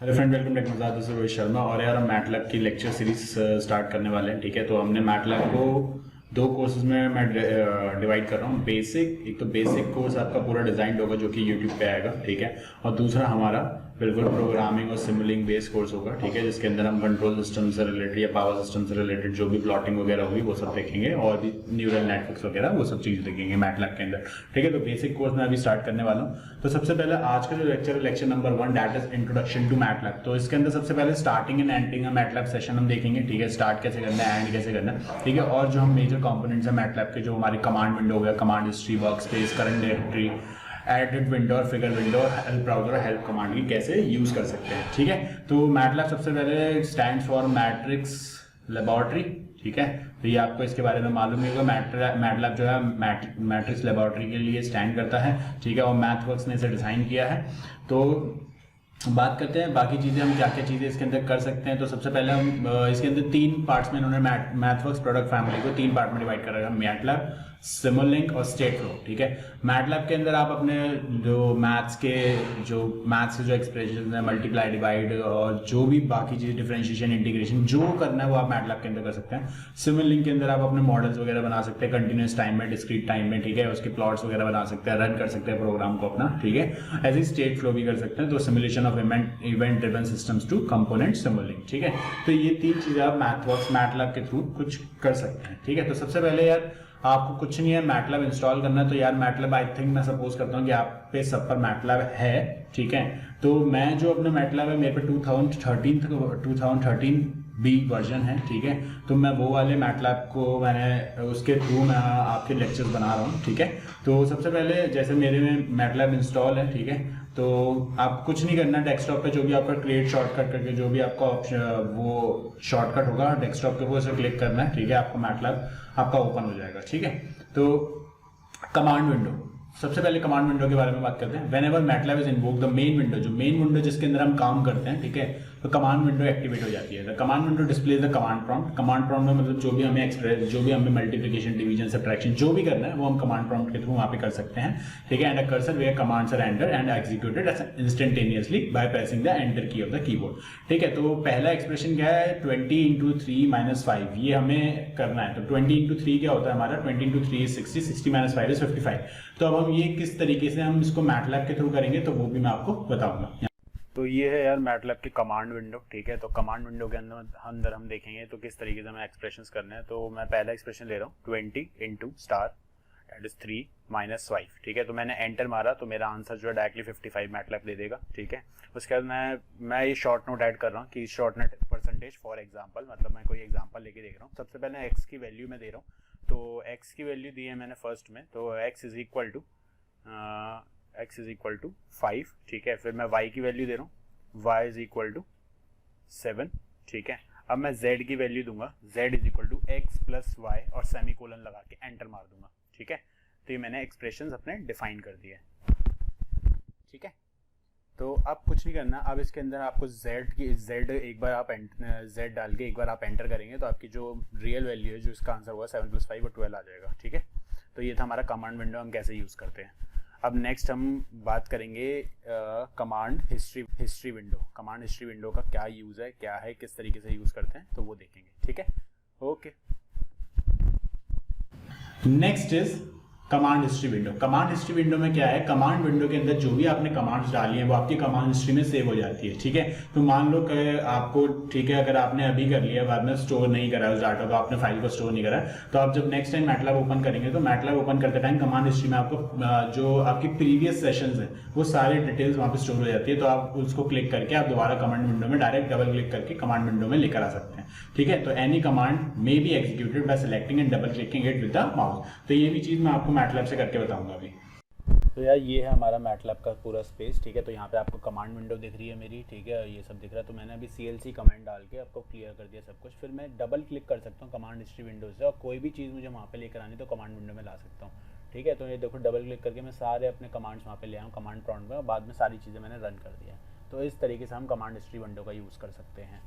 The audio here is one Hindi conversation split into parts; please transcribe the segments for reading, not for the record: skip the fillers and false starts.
Hello friend, welcome back. मजाक दिस रोहित शर्मा। और यार हम मैटलैब की लेक्चर सीरीज स्टार्ट करने वाले हैं। ठीक है, तो हमने मैटलैब को दो कोर्सेज में मैं डिवाइड कर रहा हूँ। बेसिक, एक तो बेसिक कोर्स आपका पूरा डिजाइंड होगा जो कि यूट्यूब पे आएगा। ठीक है, और दूसरा हमारा बिल्कुल प्रोग्रामिंग और सिमुलिंग बेस्ड कोर्स होगा। ठीक है, जिसके अंदर हम कंट्रोल सिस्टम से रिलेटेड या पावर सिस्टम से रिलेटेड जो भी प्लॉटिंग वगैरह होगी वो सब देखेंगे, और भी न्यूरल नेटवर्क्स वगैरह वो सब चीज़ देखेंगे मैटलैब के अंदर। ठीक है, तो बेसिक कोर्स मैं अभी स्टार्ट करने वाला हूँ। तो सबसे पहले आज का जो लेक्चर है, lecture number 1, that is introduction to MATLAB. तो इसके अंदर सबसे पहले स्टार्टिंग एंड एंडिंग का मैटलैब सेशन हम देखेंगे। ठीक है, स्टार्ट कैसे करना है, एंड कैसे करना है। ठीक है, और जो हम मेजर कंपोनेंट्स है मैटलैब के, जो हमारी कमांड विंडो हो गया, command history, work space, current directory, edit window और फिगर विंडो, हेल्प ब्राउजर और हेल्प कमांड की कैसे यूज कर सकते हैं। ठीक है, तो मैटलैब सबसे पहले स्टैंड्स फॉर मैट्रिक्स लेबोरेटरी। ठीक है, तो ये आपको इसके बारे में मालूम ही होगा। मैटलैब जो है मैट्रिक्स लेबोरेटरी के लिए स्टैंड करता है। ठीक है, और मैथवर्क्स ने इसे डिजाइन किया है। तो बात करते हैं बाकी चीज़ें, हम क्या क्या चीज़ें इसके अंदर कर सकते हैं। तो सबसे पहले हम इसके अंदर तीन पार्ट्स में इन्होंने मैथवर्क्स प्रोडक्ट फैमिली को तीन पार्ट में डिवाइड कर रखा है, मैटलैब, सिमुलिंक और स्टेट फ्लो। ठीक है, मैटलैब के अंदर आप अपने जो मैथ्स के जो एक्सप्रेशन है, मल्टीप्लाई, डिवाइड और जो भी बाकी चीज़ें, डिफरेंशिएशन, इंटीग्रेशन जो करना है वो आप मैटलैब के अंदर कर सकते हैं। सिमुलिंक के अंदर आप अपने मॉडल्स वगैरह बना सकते हैं कंटिन्यूस टाइम में, डिस्क्रीट टाइम में। ठीक है, उसके प्लॉट्स वगैरह बना सकते हैं, रन कर सकते हैं प्रोग्राम को अपना। ठीक है, ऐसे ही स्टेट फ्लो भी कर सकते हैं। तो simulation of event driven systems to component Simulink. ठीक है, तो ये तीन चीज़ें आप मैटलैब के थ्रू कुछ कर सकते हैं। ठीक है, तो सबसे पहले यार आपको कुछ नहीं है, मैटलैब इंस्टॉल करना है। तो यार मैटलैब आई थिंक मैं सपोज करता हूँ कि आप पे सब पर मैटलैब है। ठीक है, तो मैं जो अपने मैटलैब है, मेरे पे 2013 बी वर्जन है। ठीक है, तो मैं वो वाले मैटलैब को मैंने उसके थ्रू मैं आपके लेक्चर्स बना रहा हूँ। ठीक है, तो सबसे पहले जैसे मेरे में मैटलैब इंस्टॉल है। ठीक है, तो आप कुछ नहीं करना, डेस्कटॉप पे जो भी आपका क्रिएट शॉर्टकट करके जो भी आपका ऑप्शन वो शॉर्टकट होगा डेस्कटॉप के ऊपर उसे क्लिक करना है। ठीक है, आपको मैटलैब आपका ओपन हो जाएगा। ठीक है, तो कमांड विंडो, सबसे पहले कमांड विंडो के बारे में बात करते हैं। Whenever MATLAB is invoke the main window, जो मेन विंडो जिसके अंदर हम काम करते हैं। ठीक है, तो कमांड विंडो एक्टिवेट हो जाती है। The command window displays the command prompt. Command prompt में मतलब जो भी हमें मल्टीप्लिकेशन, डिवीजन, सब्ट्रैक्शन जो भी करना है वो हम कमांड प्रॉम्प्ट के थ्रू वहां पे कर सकते हैं। ठीक है, and a cursor where commands are enter and executed instantaneously by pressing the enter key of the keyboard. ठीक है, तो पहला एक्सप्रेशन क्या है, 20 × 3 - 5, ये हमें करना है। तो 20 × 3 क्या होता है हमारा, 20 × 3 is 60, 60 - 5 is 55। तो अब हम ये किस तरीके से हम इसको मैटलैब के थ्रू करेंगे तो वो भी मैं आपको बताऊंगा। तो ये है यार मैटलैब की कमांड विंडो। ठीक है, तो कमांड विंडो के अंदर हम देखेंगे तो किस तरीके से हमें एक्सप्रेशंस करने हैं। तो मैं पहला एक्सप्रेशन ले रहा हूँ, 20 × स्टार दैट इज 3 - 5। ठीक है, तो मैंने एंटर मारा तो मेरा आंसर जो है डायरेक्टली 55 मैटलैब दे देगा। ठीक है, उसके बाद मैं ये शॉर्ट नोट ऐड कर रहा हूँ कि short note percentage for example, मतलब मैं कोई एग्जाम्पल लेके देख रहा हूँ। सबसे पहले एक्स की वैल्यू मैं दे रहा हूँ। तो एक्स की वैल्यू दी है मैंने फर्स्ट में, तो एक्स इज इक्वल टू 5। ठीक है, फिर मैं y की वैल्यू दे रहा हूँ, y इज इक्वल टू 7। ठीक है, अब मैं z की वैल्यू दूंगा, z is equal to x plus y और सेमीकोलन लगा के एंटर मार दूंगा। ठीक है, तो ये मैंने एक्सप्रेशंस अपने डिफाइन कर दिए। ठीक है, तो अब कुछ नहीं करना। अब इसके अंदर आपको z एक बार आप z डाल के एक बार आप एंटर करेंगे तो आपकी जो रियल वैल्यू है, जो इसका आंसर होगा 7 + 5 और 12 आ जाएगा। ठीक है, तो ये था हमारा कमांड विंडो, हम कैसे यूज़ करते हैं। अब नेक्स्ट हम बात करेंगे command history window. Command history window का क्या यूज़ है, क्या है, किस तरीके से यूज़ करते हैं, तो वो देखेंगे। ठीक है, okay. Next is command history window. Command history window में क्या है, कमांड विंडो के अंदर जो भी आपने कमांड्स डाली हैं वो आपकी कमांड हिस्ट्री में सेव हो जाती है। ठीक है, तो मान लो कि आपको, ठीक है, अगर आपने अभी कर लिया, बाद में स्टोर नहीं करा उस डाटा को, आपने फाइल को स्टोर नहीं करा, तो आप जब नेक्स्ट टाइम मैटलैब ओपन करेंगे तो मैटलैब ओपन करते टाइम कमांड हिस्ट्री में आपको जो आपकी प्रीवियस सेशंस है वो सारे डिटेल्स वहाँ पे स्टोर हो जाती है। तो आप उसको क्लिक करके आप दोबारा कमांड विंडो में डायरेक्ट डबल क्लिक करके कमांड विंडो में लेकर आ सकते हैं। ठीक है, तो any command may be executed by selecting and double clicking it with the mouse. तो ये भी चीज़ मैं आपको मैटलैब से करके बताऊंगा अभी। तो यार ये है हमारा मैटलैब का पूरा स्पेस। ठीक है, तो यहाँ पे आपको कमांड विंडो दिख रही है मेरी। ठीक है, ये सब दिख रहा है। तो मैंने अभी CLC कमांड डाल के आपको क्लियर कर दिया सब कुछ। फिर मैं डबल क्लिक कर सकता हूँ कमांड हिस्ट्री विंडो से और कोई भी चीज़ मुझे वहाँ पे लेकर आनी तो कमांड विंडो में ला सकता हूँ। ठीक है, तो ये देखो डबल क्लिक करके मैं सारे अपने कमांड्स वहाँ पे ले आऊँ कमांड प्रॉम्प्ट में और बाद में सारी चीज़ें मैंने रन कर दिया। तो इस तरीके से हम कमांड हिस्ट्री विंडो का यूज़ कर सकते हैं।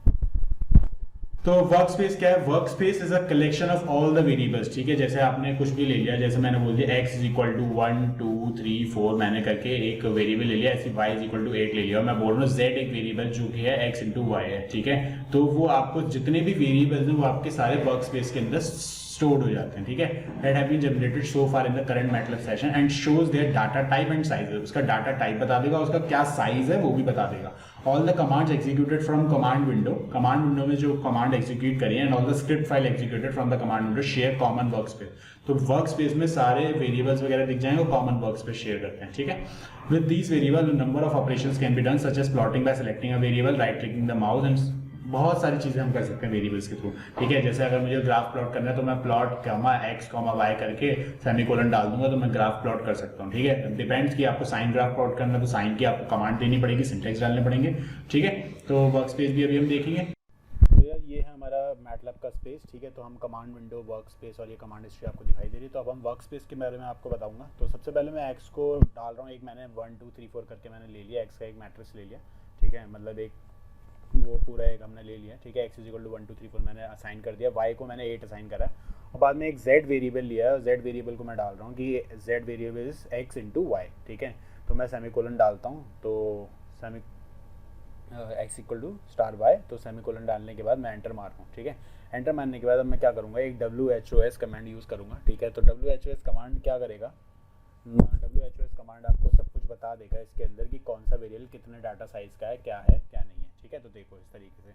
तो वर्क स्पेस क्या है? Work space is a collection of all the variables, ठीक है। जैसे आपने कुछ भी ले लिया, जैसे मैंने बोल दिया x इज इक्वल टू 1 2 3 4 मैंने करके एक वेरिएबल ले लिया, ऐसे y इज इक्वल टू 8 ले लिया, और मैं बोल रहा हूँ z एक वेरिएबल जो कि है x इंटू वाई है, ठीक है। तो वो आपको जितने भी वेरिएबल्स हैं वो आपके सारे वर्क स्पेस के अंदर स्टोर्ड हो जाते हैं, ठीक है। That have been generated so far in the current MATLAB session and shows their data type and size. उसका डाटा टाइप बता देगा, उसका क्या साइज है वो भी बता देगा। All the commands executed from command window में जो कमांड एग्जीक्यूट करिए, and all the script file executed from the command window share common work space. तो वर्क स्पेस में सारे वेरिएबल्स वगैरह दिख जाएंगे, कॉमन वर्क स्पेस शेयर करते हैं, ठीक है। With these variable number of operations can be done such as plotting by selecting a variable, right clicking the mouse, and बहुत सारी चीजें हम कर सकते हैं वेरिएबल्स के थ्रू, ठीक है। जैसे अगर मुझे ग्राफ प्लॉट करना है तो मैं plot comma x comma y करके सेमीकोलन डाल दूंगा तो मैं ग्राफ प्लॉट कर सकता हूँ, ठीक है। डिपेंड्स कि आपको साइन ग्राफ प्लॉट करना है तो साइन की आपको कमांड देनी पड़ेगी, सिंटेक्स डालने पड़ेंगे, ठीक है। तो वर्क स्पेस भी अभी हम देखेंगे। तो यार ये है हमारा मैटलैब का स्पेस, ठीक है। तो हम कमांड विंडो, वर्क स्पेस और ये कमांड हिस्ट्री आपको दिखाई दे रही है। तो अब हम वर्क स्पेस के बारे में आपको बताऊंगा। तो सबसे पहले मैं x को डाल रहा हूँ, एक मैंने 1 2 3 4 करके मैंने ले लिया, x का एक मैट्रिक्स ले लिया, ठीक है। मतलब एक वो पूरा एक हमने ले लिया, ठीक है। x इज इक्वल टू 1 2 3 4 मैंने असाइन कर दिया, y को मैंने 8 असाइन करा, और बाद में एक z वेरिएबल लिया है, और z वेरिएबल को मैं डाल रहा हूँ कि z variable is x into y, ठीक है। तो मैं सेमीकोलन डालता हूँ, तो semi x equal to star y, तो सेमीकोलन डालने के बाद मैं एंटर मार रहा हूँ, ठीक है। एंटर मारने के बाद अब मैं क्या करूँगा, एक WHOS कमांड यूज़ करूँगा, ठीक है। तो WHOS कमांड क्या करेगा, WHOS कमांड आपको सब कुछ बता देगा इसके अंदर कि कौन सा वेरिएबल कितने डाटा साइज का है, क्या नहीं है, ठीक है। तो देखो इस तरीके से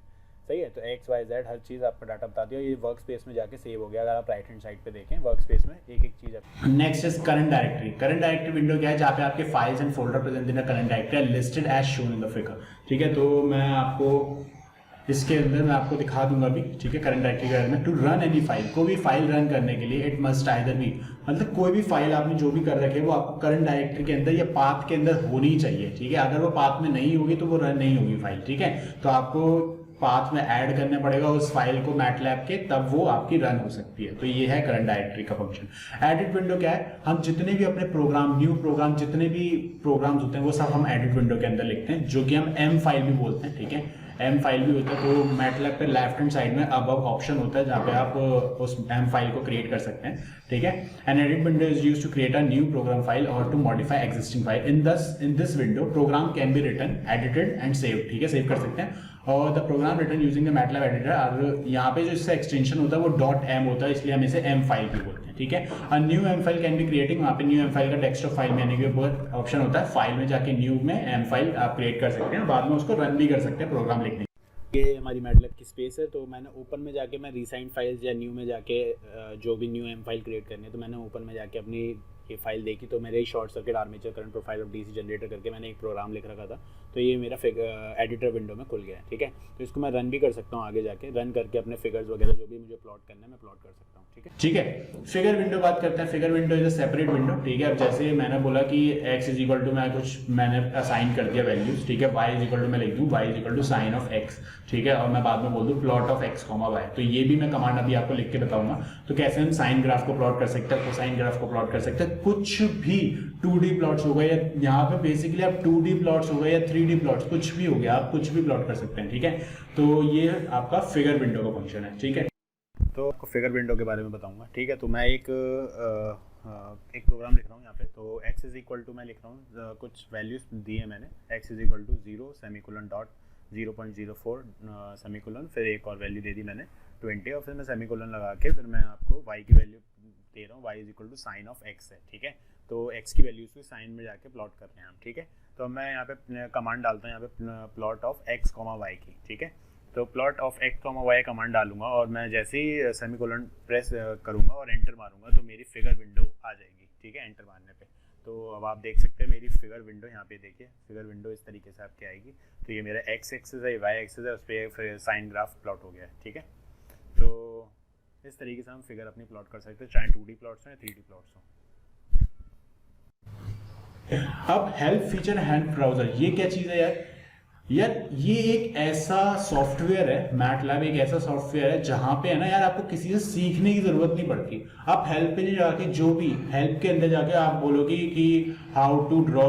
सही है। तो x y z हर चीज़ आपका डाटा बता दिया, ये वर्क स्पेस में जाके सेव हो गया। अगर आप राइट हैंड साइड पे देखें वर्क स्पेस में एक एक चीज़ है। Next is current directory. Current directory window क्या है, जहाँ पे आपके files and folder present in the current directory are listed as shown in the figure, ठीक है। तो मैं आपको इसके अंदर मैं आपको दिखा दूंगा भी, ठीक है। करंट डायरेक्टरी के बारे में, टू रन एनी फाइल, कोई भी फाइल रन करने के लिए इट मस्ट आइदर बी, मतलब कोई भी फाइल आपने जो भी कर रखे वो आपको करंट डायरेक्टरी के अंदर या पाथ के अंदर होनी चाहिए, ठीक है। अगर वो पाथ में नहीं होगी तो वो रन नहीं होगी फाइल, ठीक है। तो आपको पाथ में ऐड करना पड़ेगा उस फाइल को मैटलैब के, तब वो आपकी रन हो सकती है। तो ये है करंट डायरेक्टरी का फंक्शन। एडिट विंडो क्या है, हम जितने भी अपने प्रोग्राम, न्यू प्रोग्राम, जितने भी प्रोग्राम्स होते हैं वो सब हम एडिट विंडो के अंदर लिखते हैं, जो कि हम एम फाइल भी बोलते हैं, ठीक है। एम फाइल भी होता है। तो मैटलैब पे लेफ्ट हैंड साइड में अब ऑप्शन होता है जहाँ पे आप उस एम फाइल को क्रिएट कर सकते हैं, ठीक है। An edit window is used to create a new program file और to modify existing file. In this window program can be written, edited and save, ठीक है, सेव कर सकते हैं। और the program written using the MATLAB editor, और यहाँ पे जो इसका एक्सटेंशन होता है वो डॉट एम होता है, इसलिए हम इसे एम फाइल भी बोलते हैं, ठीक है। A new M file can be creating, वहाँ पे न्यू एम फाइल का टेक्स्ट ऑफ फाइल में आने के ऊपर ऑप्शन होता है, फाइल में जाके न्यू में एम फाइल आप क्रिएट कर सकते हैं, बाद में उसको रन भी कर सकते हैं प्रोग्राम लिखने। ये हमारी मैटलैब की स्पेस है। तो मैंने ओपन में जाके मैं रिसाइंड फाइल्स या न्यू में जाके जो भी न्यू एम फाइल क्रिएट करनी है, तो मैंने ओपन में जाके अपनी ये फाइल देखी, तो मेरे short circuit armature current profile of DC generator करके मैंने एक प्रोग्राम लिख रखा था, तो ये मेरा एडिटर विंडो में खुल गया है, ठीक है। तो इसको मैं रन भी कर सकता हूँ, आगे जाके रन करके अपने फिगर्स वगैरह जो भी मुझे प्लॉट करना है मैं प्लॉट कर सकता हूँ, ठीक है। ठीक है, फिगर विंडो बात करते हैं। Figure window is a separate window, ठीक है। अब जैसे मैंने बोला कि x इज इक्वल टू मैं कुछ मैंने असाइन कर दिया वैल्यूज, ठीक है। y इज इक्वल टू मैं लिख दूँ y is equal to sine of x, ठीक है। और मैं बाद में बोल दूँ plot of x comma y, तो ये भी मैं कमांड अभी आपको लिख के बताऊंगा। तो कैसे हम साइन ग्राफ को प्लॉट कर सकते हैं, कोसाइन ग्राफ को प्लॉट कर सकते हैं, कुछ भी 2D प्लॉट्स हो गए, या यहाँ पे बेसिकली आप 2D प्लॉट्स हो गए या 3D प्लॉट्स, कुछ भी हो गया, आप कुछ भी प्लॉट कर सकते हैं, ठीक है। तो ये आपका फिगर विंडो का फंक्शन है, ठीक है। तो आपको फिगर विंडो के बारे में बताऊंगा, ठीक है। तो मैं एक प्रोग्राम लिख रहा हूँ यहाँ पे। तो x इज इक्वल टू मैं लिख रहा हूँ कुछ वैल्यूज दी है मैंने, x is equal to 0 semicolon dot 0.04 semicolon, फिर एक और वैल्यू दे दी मैंने 20, और फिर मैं सेमीकोलन लगा के फिर मैं आपको y की वैल्यू दे रहा हूँ, y is equal to sine of x है, ठीक है। तो x की वैल्यूज को साइन में जाके प्लॉट कर रहे हैं हम, ठीक है। तो मैं यहाँ पे कमांड डालता हूँ यहाँ पे plot of x comma y की, ठीक है। तो plot of x comma y command डालूंगा, और मैं जैसे ही सेमीकोलन प्रेस करूँगा और एंटर मारूंगा तो मेरी फिगर विंडो आ जाएगी, ठीक है, एंटर मारने पे। तो अब आप देख सकते हैं मेरी फिगर विंडो यहाँ पे, देखिए फिगर विंडो इस तरीके से आपकी आएगी। तो ये मेरा x एक्सिस है, y एक्सिस है, उस पर फिर साइन ग्राफ प्लॉट हो गया है, ठीक है। तो इस तरीके से हम फिगर अपनी प्लॉट कर सकते हैं, चाहे 2D प्लॉट्स हो या 3D प्लॉट्स हो। अब हेल्प फीचर हैंड ब्राउजर, ये क्या चीज़ है यार? यार ये एक ऐसा सॉफ्टवेयर है, मैटलैब एक ऐसा सॉफ्टवेयर है जहां पे है ना यार आपको किसी से सीखने की जरूरत नहीं पड़ती। आप हेल्प पे जाके जो भी हेल्प के अंदर जाके आप बोलोगे कि हाउ टू ड्रॉ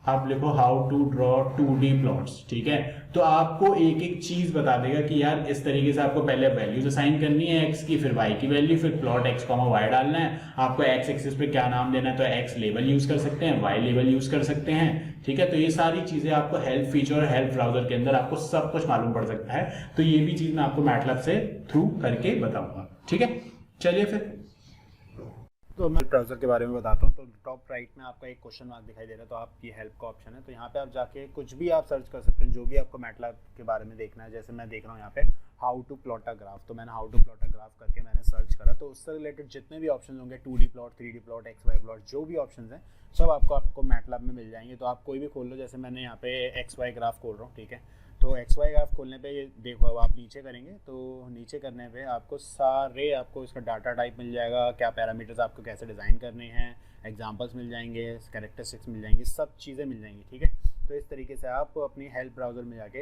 आप लिखो how to draw 2D plots, ठीक है। तो आपको एक एक चीज बता देगा कि यार इस तरीके से आपको पहले वैल्यूज असाइन करनी है एक्स की, फिर वाई की वैल्यू, फिर प्लॉट एक्स कॉमा वाई डालना है। आपको एक्स एक्सिस पे क्या नाम देना है, तो एक्स लेबल यूज कर सकते हैं, वाई लेबल यूज कर सकते हैं, ठीक है। तो ये सारी चीजें आपको हेल्प फीचर और हेल्प ब्राउजर के अंदर आपको सब कुछ मालूम पड़ सकता है। तो ये भी चीज मैं आपको मैटलैब से थ्रू करके बताऊंगा, ठीक है। चलिए फिर तो मैं ब्राउज़र के बारे में बताता हूँ। तो टॉप राइट में आपका एक क्वेश्चन मार्क दिखाई दे रहा है, तो आपकी हेल्प का ऑप्शन है। तो यहाँ पे आप जाके कुछ भी आप सर्च कर सकते हैं, जो भी आपको मैटलैब के बारे में देखना है। जैसे मैं देख रहा हूँ यहाँ पे how to plot a graph, तो मैंने how to plot a graph करके मैंने सर्च करा, तो उससे रिलेटेड जितने भी ऑप्शन होंगे 2D plot, 3D plot, X Y plot, जो भी ऑप्शन हैं सब आपको मैटलैब में मिल जाएंगे। तो आप कोई भी खोल लो, जैसे मैंने यहाँ पे एक्स वाई ग्राफ खोल रहा हूँ, ठीक है। तो एक्स वाई ग्राफ खोलने पे ये देखो, अब आप नीचे करेंगे तो नीचे करने पे आपको सारे आपको इसका डाटा टाइप मिल जाएगा, क्या पैरामीटर्स आपको कैसे डिज़ाइन करने हैं, एग्जांपल्स मिल जाएंगे, कैरेक्टरिस्टिक्स मिल जाएंगी, सब चीज़ें मिल जाएंगी, ठीक है। तो इस तरीके से आप अपनी हेल्प ब्राउज़र में जाके